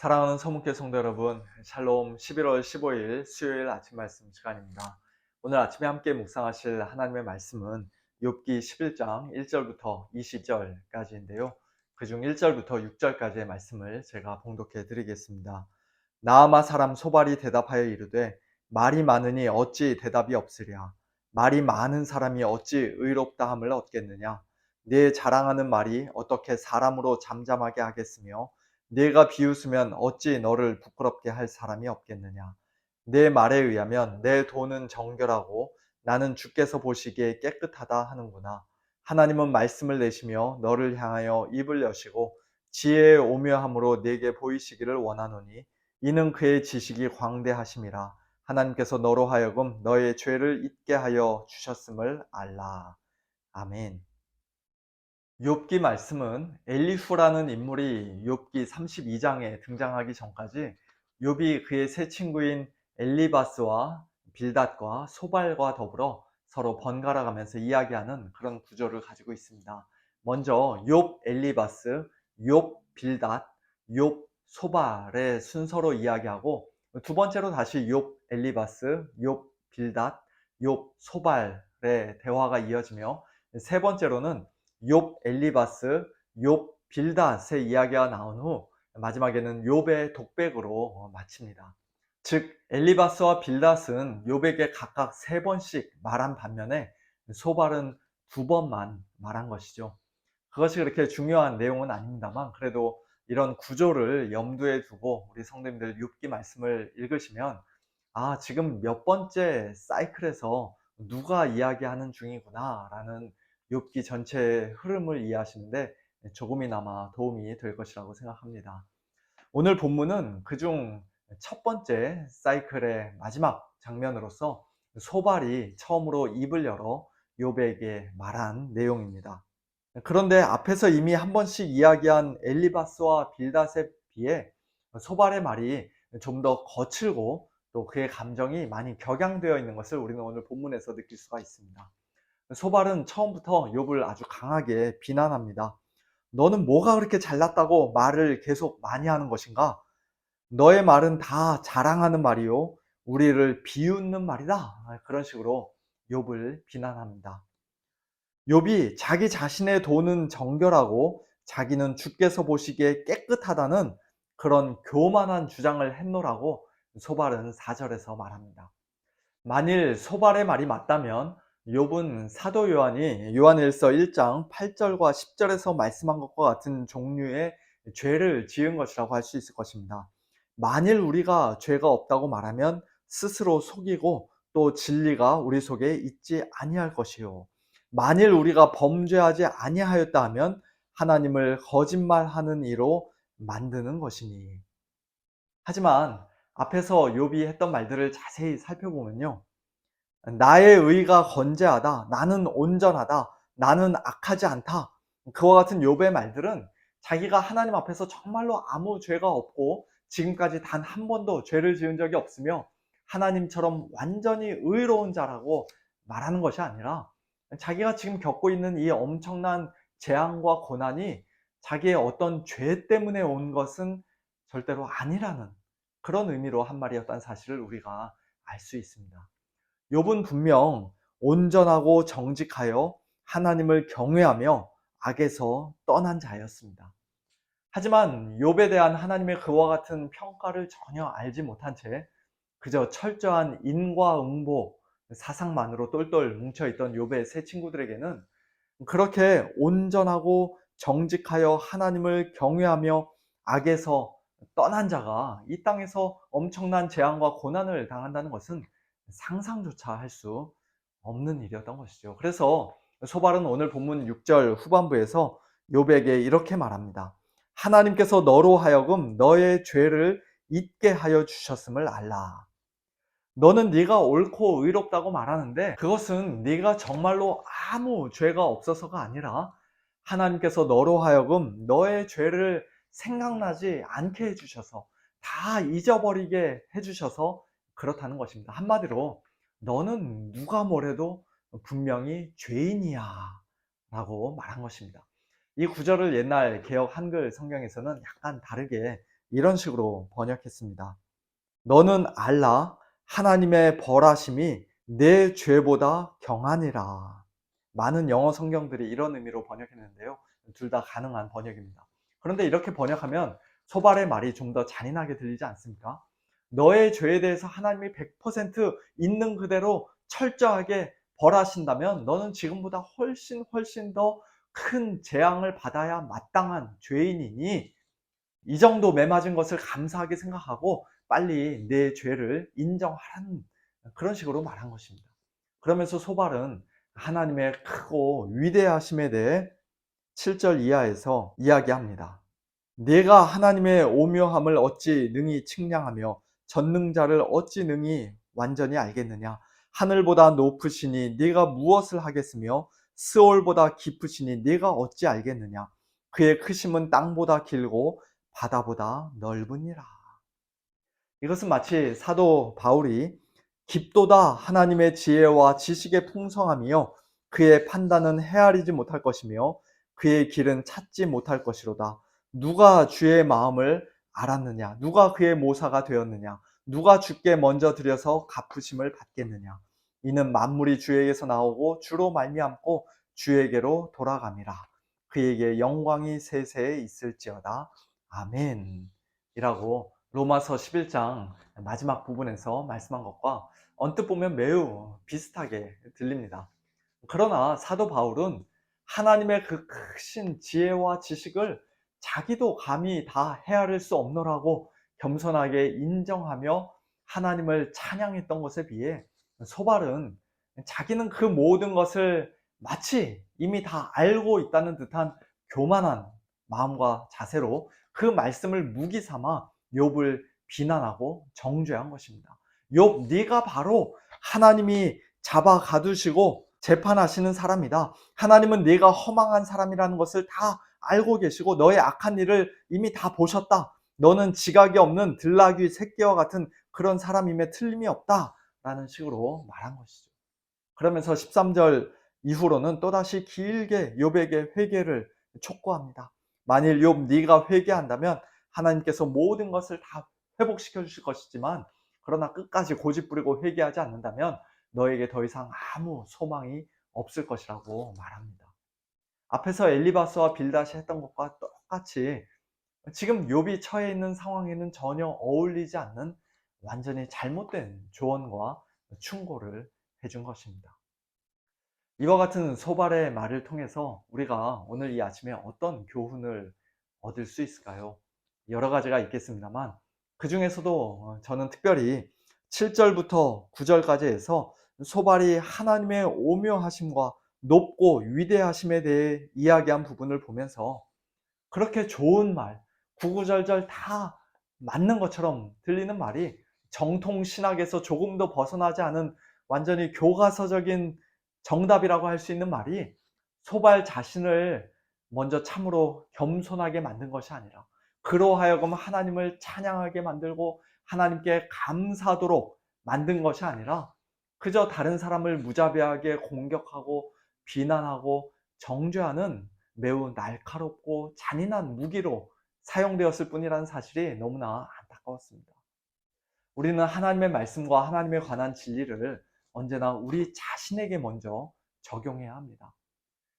사랑하는 서문교 성도 여러분, 샬롬 11월 15일 수요일 아침 말씀 시간입니다. 오늘 아침에 함께 묵상하실 하나님의 말씀은 욥기 11장 1절부터 20절까지인데요. 그중 1절부터 6절까지의 말씀을 제가 봉독해 드리겠습니다. 나아마 사람 소발이 대답하여 이르되 말이 많으니 어찌 대답이 없으랴. 말이 많은 사람이 어찌 의롭다함을 얻겠느냐. 네 자랑하는 말이 어떻게 사람으로 잠잠하게 하겠으며 네가 비웃으면 어찌 너를 부끄럽게 할 사람이 없겠느냐. 내 말에 의하면 내 돈은 정결하고 나는 주께서 보시기에 깨끗하다 하는구나. 하나님은 말씀을 내시며 너를 향하여 입을 여시고 지혜의 오묘함으로 네게 보이시기를 원하노니 이는 그의 지식이 광대하심이라. 하나님께서 너로 하여금 너의 죄를 잊게 하여 주셨음을 알라. 아멘. 욥기 말씀은 엘리후라는 인물이 욥기 32장에 등장하기 전까지 욥이 그의 세 친구인 엘리바스와 빌닷과 소발과 더불어 서로 번갈아 가면서 이야기하는 그런 구조를 가지고 있습니다. 먼저 욥 엘리바스, 욥 빌닷, 욥 소발의 순서로 이야기하고, 두 번째로 다시 욥 엘리바스, 욥 빌닷, 욥 소발의 대화가 이어지며, 세 번째로는 욥 엘리바스, 욥 빌닷의 이야기가 나온 후 마지막에는 욥의 독백으로 마칩니다. 즉 엘리바스와 빌닷은 욥에게 각각 3번씩 말한 반면에 소발은 2번만 말한 것이죠. 그것이 그렇게 중요한 내용은 아닙니다만, 그래도 이런 구조를 염두에 두고 우리 성도님들 욥기 말씀을 읽으시면 지금 몇 번째 사이클에서 누가 이야기하는 중이구나 라는 욥기 전체의 흐름을 이해하시는데 조금이나마 도움이 될 것이라고 생각합니다. 오늘 본문은 그중 첫 번째 사이클의 마지막 장면으로서 소발이 처음으로 입을 열어 욥에게 말한 내용입니다. 그런데 앞에서 이미 한 번씩 이야기한 엘리바스와 빌닷에 비해 소발의 말이 좀 더 거칠고 또 그의 감정이 많이 격양되어 있는 것을 우리는 오늘 본문에서 느낄 수가 있습니다. 소발은 처음부터 욥을 아주 강하게 비난합니다. 너는 뭐가 그렇게 잘났다고 말을 계속 많이 하는 것인가? 너의 말은 다 자랑하는 말이요, 우리를 비웃는 말이다. 그런 식으로 욥을 비난합니다. 욥이 자기 자신의 돈은 정결하고 자기는 주께서 보시기에 깨끗하다는 그런 교만한 주장을 했노라고 소발은 4절에서 말합니다. 만일 소발의 말이 맞다면 욥은 사도 요한이 요한일서 1장 8절과 10절에서 말씀한 것과 같은 종류의 죄를 지은 것이라고 할 수 있을 것입니다. 만일 우리가 죄가 없다고 말하면 스스로 속이고 또 진리가 우리 속에 있지 아니할 것이요, 만일 우리가 범죄하지 아니하였다 하면 하나님을 거짓말하는 이로 만드는 것이니. 하지만 앞에서 욥이 했던 말들을 자세히 살펴보면요, 나의 의가 건재하다, 나는 온전하다, 나는 악하지 않다, 그와 같은 욥의 말들은 자기가 하나님 앞에서 정말로 아무 죄가 없고 지금까지 단 한 번도 죄를 지은 적이 없으며 하나님처럼 완전히 의로운 자라고 말하는 것이 아니라, 자기가 지금 겪고 있는 이 엄청난 재앙과 고난이 자기의 어떤 죄 때문에 온 것은 절대로 아니라는 그런 의미로 한 말이었다는 사실을 우리가 알 수 있습니다. 욥은 분명 온전하고 정직하여 하나님을 경외하며 악에서 떠난 자였습니다. 하지만 욥에 대한 하나님의 그와 같은 평가를 전혀 알지 못한 채 그저 철저한 인과응보 사상만으로 똘똘 뭉쳐있던 욥의 세 친구들에게는 그렇게 온전하고 정직하여 하나님을 경외하며 악에서 떠난 자가 이 땅에서 엄청난 재앙과 고난을 당한다는 것은 상상조차 할 수 없는 일이었던 것이죠. 그래서 소발은 오늘 본문 6절 후반부에서 욥에게 이렇게 말합니다. 하나님께서 너로 하여금 너의 죄를 잊게 하여 주셨음을 알라. 너는 네가 옳고 의롭다고 말하는데 그것은 네가 정말로 아무 죄가 없어서가 아니라 하나님께서 너로 하여금 너의 죄를 생각나지 않게 해주셔서, 다 잊어버리게 해주셔서 그렇다는 것입니다. 한마디로 너는 누가 뭐래도 분명히 죄인이야 라고 말한 것입니다. 이 구절을 옛날 개역 한글 성경에서는 약간 다르게 이런 식으로 번역했습니다. 너는 알라 하나님의 벌하심이 내 죄보다 경하니라. 많은 영어 성경들이 이런 의미로 번역했는데요. 둘 다 가능한 번역입니다. 그런데 이렇게 번역하면 소발의 말이 좀 더 잔인하게 들리지 않습니까? 너의 죄에 대해서 하나님이 100% 있는 그대로 철저하게 벌하신다면 너는 지금보다 훨씬 더 큰 재앙을 받아야 마땅한 죄인이니 이 정도 매맞은 것을 감사하게 생각하고 빨리 내 죄를 인정하라는 그런 식으로 말한 것입니다. 그러면서 소발은 하나님의 크고 위대하심에 대해 7절 이하에서 이야기합니다. 네가 하나님의 오묘함을 어찌 능히 측량하며 전능자를 어찌 능히 완전히 알겠느냐. 하늘보다 높으시니 네가 무엇을 하겠으며 스올보다 깊으시니 네가 어찌 알겠느냐. 그의 크심은 땅보다 길고 바다보다 넓으니라. 이것은 마치 사도 바울이 깊도다 하나님의 지혜와 지식의 풍성함이요 그의 판단은 헤아리지 못할 것이며 그의 길은 찾지 못할 것이로다. 누가 주의 마음을 알았느냐? 누가 그의 모사가 되었느냐? 누가 주께 먼저 드려서 갚으심을 받겠느냐? 이는 만물이 주에게서 나오고 주로 말미암고 주에게로 돌아감이라. 그에게 영광이 세세에 있을지어다. 아멘. 이라고 로마서 11장 마지막 부분에서 말씀한 것과 언뜻 보면 매우 비슷하게 들립니다. 그러나 사도 바울은 하나님의 그 크신 지혜와 지식을 자기도 감히 다 헤아릴 수 없노라고 겸손하게 인정하며 하나님을 찬양했던 것에 비해 소발은 자기는 그 모든 것을 마치 이미 다 알고 있다는 듯한 교만한 마음과 자세로 그 말씀을 무기 삼아 욥을 비난하고 정죄한 것입니다. 욥, 네가 바로 하나님이 잡아 가두시고 재판하시는 사람이다. 하나님은 네가 허망한 사람이라는 것을 다 알고 계시고 너의 악한 일을 이미 다 보셨다. 너는 지각이 없는 들나귀 새끼와 같은 그런 사람임에 틀림이 없다. 라는 식으로 말한 것이죠. 그러면서 13절 이후로는 또다시 길게 욥에게 회개를 촉구합니다. 만일 욥 네가 회개한다면 하나님께서 모든 것을 다 회복시켜 주실 것이지만 그러나 끝까지 고집부리고 회개하지 않는다면 너에게 더 이상 아무 소망이 없을 것이라고 말합니다. 앞에서 엘리바스와 빌닷이 했던 것과 똑같이 지금 욥이 처해 있는 상황에는 전혀 어울리지 않는 완전히 잘못된 조언과 충고를 해준 것입니다. 이와 같은 소발의 말을 통해서 우리가 오늘 이 아침에 어떤 교훈을 얻을 수 있을까요? 여러 가지가 있겠습니다만 그 중에서도 저는 특별히 7절부터 9절까지 해서 소발이 하나님의 오묘하심과 높고 위대하심에 대해 이야기한 부분을 보면서 그렇게 좋은 말, 구구절절 다 맞는 것처럼 들리는 말이 정통 신학에서 조금도 벗어나지 않은 완전히 교과서적인 정답이라고 할 수 있는 말이 소발 자신을 먼저 참으로 겸손하게 만든 것이 아니라 그로 하여금 하나님을 찬양하게 만들고 하나님께 감사하도록 만든 것이 아니라 그저 다른 사람을 무자비하게 공격하고 비난하고 정죄하는 매우 날카롭고 잔인한 무기로 사용되었을 뿐이라는 사실이 너무나 안타까웠습니다. 우리는 하나님의 말씀과 하나님에 관한 진리를 언제나 우리 자신에게 먼저 적용해야 합니다.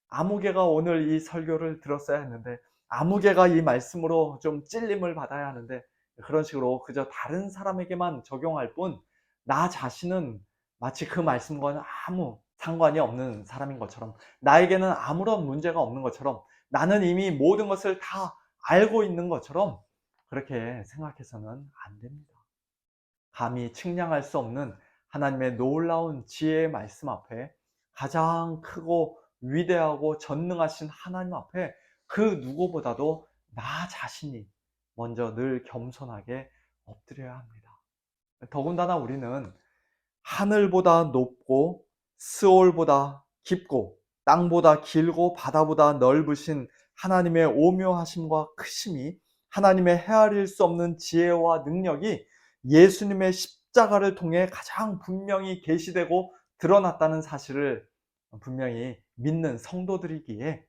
아무개가 오늘 이 설교를 들었어야 했는데 아무개가 이 말씀으로 좀 찔림을 받아야 하는데 그런 식으로 그저 다른 사람에게만 적용할 뿐 나 자신은 마치 그 말씀과는 아무 상관이 없는 사람인 것처럼 나에게는 아무런 문제가 없는 것처럼 나는 이미 모든 것을 다 알고 있는 것처럼 그렇게 생각해서는 안 됩니다. 감히 측량할 수 없는 하나님의 놀라운 지혜의 말씀 앞에 가장 크고 위대하고 전능하신 하나님 앞에 그 누구보다도 나 자신이 먼저 늘 겸손하게 엎드려야 합니다. 더군다나 우리는 하늘보다 높고 스올보다 깊고 땅보다 길고 바다보다 넓으신 하나님의 오묘하심과 크심이 하나님의 헤아릴 수 없는 지혜와 능력이 예수님의 십자가를 통해 가장 분명히 계시되고 드러났다는 사실을 분명히 믿는 성도들이기에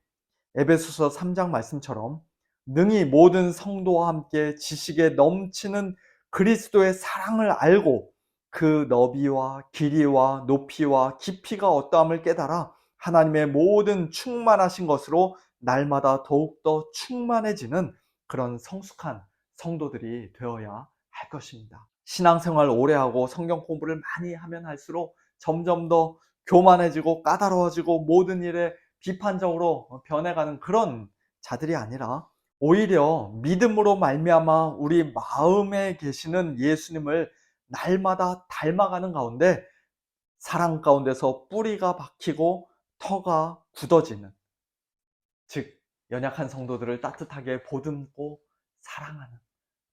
에베소서 3장 말씀처럼 능히 모든 성도와 함께 지식에 넘치는 그리스도의 사랑을 알고 그 너비와 길이와 높이와 깊이가 어떠함을 깨달아 하나님의 모든 충만하신 것으로 날마다 더욱더 충만해지는 그런 성숙한 성도들이 되어야 할 것입니다. 신앙생활 오래 하고 성경 공부를 많이 하면 할수록 점점 더 교만해지고 까다로워지고 모든 일에 비판적으로 변해가는 그런 자들이 아니라 오히려 믿음으로 말미암아 우리 마음에 계시는 예수님을 날마다 닮아가는 가운데 사랑 가운데서 뿌리가 박히고 터가 굳어지는, 즉 연약한 성도들을 따뜻하게 보듬고 사랑하는,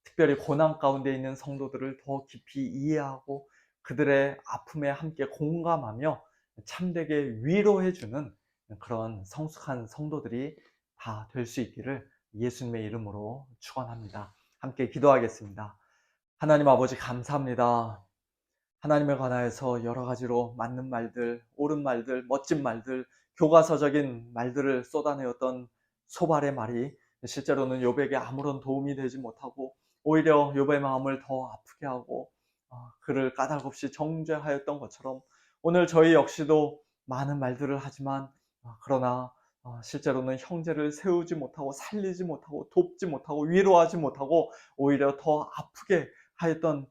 특별히 고난 가운데 있는 성도들을 더 깊이 이해하고 그들의 아픔에 함께 공감하며 참되게 위로해 주는 그런 성숙한 성도들이 다 될 수 있기를 예수님의 이름으로 축원합니다. 함께 기도하겠습니다. 하나님 아버지 감사합니다. 하나님에 관하여서 여러 가지로 맞는 말들, 옳은 말들, 멋진 말들, 교과서적인 말들을 쏟아내었던 소발의 말이 실제로는 욥에게 아무런 도움이 되지 못하고 오히려 욥의 마음을 더 아프게 하고 그를 까닭없이 정죄하였던 것처럼 오늘 저희 역시도 많은 말들을 하지만 그러나 실제로는 형제를 세우지 못하고 살리지 못하고 돕지 못하고 위로하지 못하고 오히려 더 아프게 하였던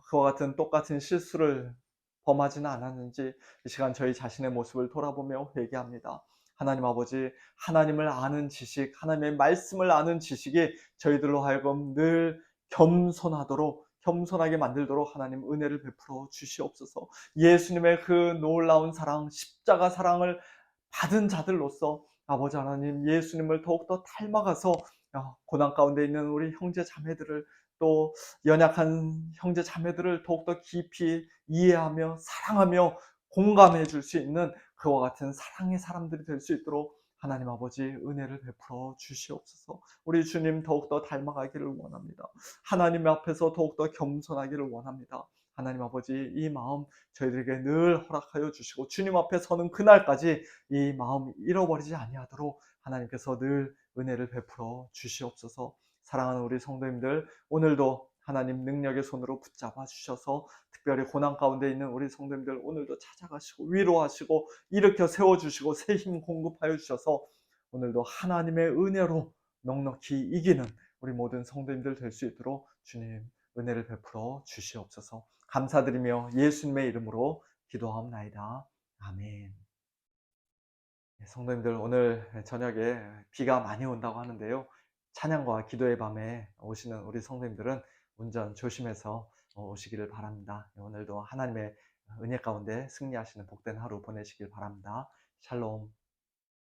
그와 같은 똑같은 실수를 범하지는 않았는지 이 시간 저희 자신의 모습을 돌아보며 회개합니다. 하나님 아버지, 하나님을 아는 지식, 하나님의 말씀을 아는 지식이 저희들로 하여금 늘 겸손하게 만들도록 하나님 은혜를 베풀어 주시옵소서. 예수님의 그 놀라운 사랑, 십자가 사랑을 받은 자들로서 아버지 하나님, 예수님을 더욱더 닮아가서 고난 가운데 있는 우리 형제 자매들을, 또 연약한 형제 자매들을 더욱더 깊이 이해하며 사랑하며 공감해 줄 수 있는 그와 같은 사랑의 사람들이 될 수 있도록 하나님 아버지 은혜를 베풀어 주시옵소서. 우리 주님 더욱더 닮아가기를 원합니다. 하나님 앞에서 더욱더 겸손하기를 원합니다. 하나님 아버지, 이 마음 저희들에게 늘 허락하여 주시고 주님 앞에 서는 그날까지 이 마음 잃어버리지 아니하도록 하나님께서 늘 은혜를 베풀어 주시옵소서. 사랑하는 우리 성도님들, 오늘도 하나님 능력의 손으로 붙잡아 주셔서 특별히 고난 가운데 있는 우리 성도님들 오늘도 찾아가시고 위로하시고 일으켜 세워주시고 새 힘 공급하여 주셔서 오늘도 하나님의 은혜로 넉넉히 이기는 우리 모든 성도님들 될 수 있도록 주님 은혜를 베풀어 주시옵소서. 감사드리며 예수님의 이름으로 기도하옵나이다. 아멘. 성도님들, 오늘 저녁에 비가 많이 온다고 하는데요. 찬양과 기도의 밤에 오시는 우리 성도님들은 운전 조심해서 오시기를 바랍니다. 오늘도 하나님의 은혜 가운데 승리하시는 복된 하루 보내시길 바랍니다. 샬롬.